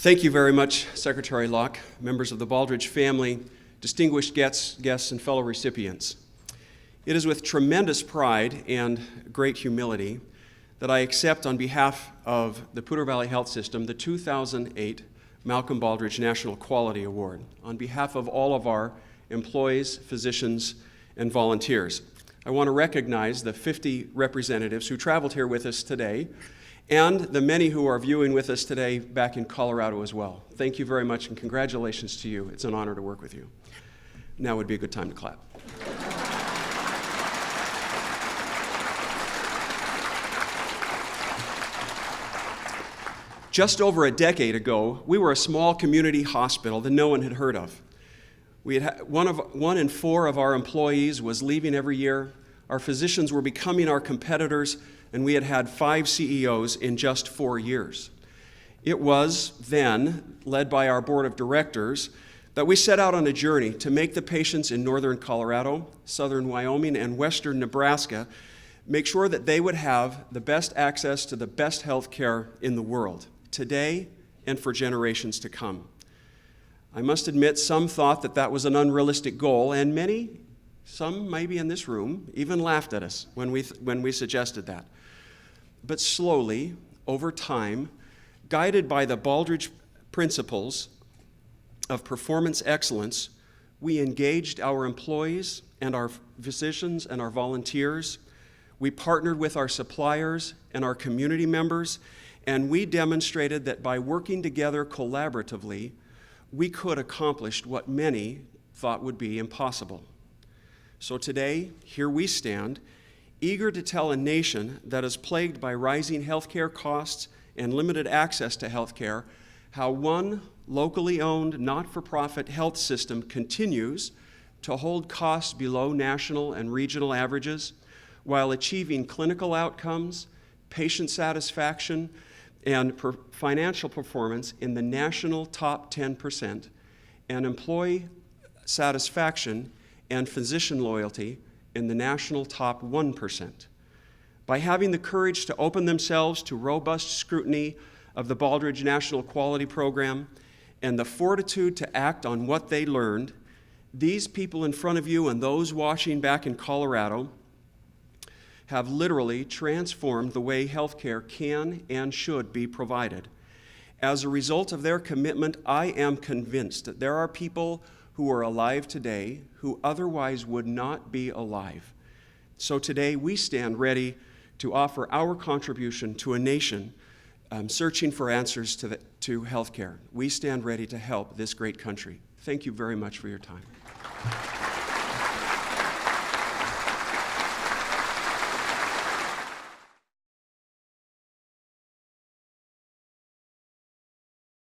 Thank you very much, Secretary Locke, members of the Baldrige family, distinguished guests, and fellow recipients. It is with tremendous pride and great humility that I accept on behalf of the Poudre Valley Health System the 2008 Malcolm Baldrige National Quality Award on behalf of all of our employees, physicians, and volunteers. I want to recognize the 50 representatives who traveled here with us today and the many who are viewing with us today back in Colorado as well. Thank you very much and congratulations to you. It's an honor to work with you. Now would be a good time to clap. Just over a decade ago, we were a small community hospital that no one had heard of. We had one in four of our employees was leaving every year. Our physicians were becoming our competitors, and we had had 5 CEOs in just 4 years. It was then, led by our board of directors, that we set out on a journey to make the patients in northern Colorado, southern Wyoming, and western Nebraska make sure that they would have the best access to the best health care in the world, today and for generations to come. I must admit, some thought that that was an unrealistic goal, and many, some maybe in this room, even laughed at us when we suggested that. But slowly, over time, guided by the Baldrige principles of performance excellence, we engaged our employees and our physicians and our volunteers. We partnered with our suppliers and our community members, and we demonstrated that by working together collaboratively, we could accomplish what many thought would be impossible. So today, here we stand, eager to tell a nation that is plagued by rising healthcare costs and limited access to healthcare, how one locally owned, not-for-profit health system continues to hold costs below national and regional averages while achieving clinical outcomes, patient satisfaction, and financial performance in the national top 10%, and employee satisfaction and physician loyalty in the national top 1%. By having the courage to open themselves to robust scrutiny of the Baldrige National Quality Program and the fortitude to act on what they learned, these people in front of you and those watching back in Colorado have literally transformed the way healthcare can and should be provided. As a result of their commitment, I am convinced that there are people who are alive today who otherwise would not be alive. So today we stand ready to offer our contribution to a nation searching for answers to healthcare. We stand ready to help this great country. Thank you very much for your time.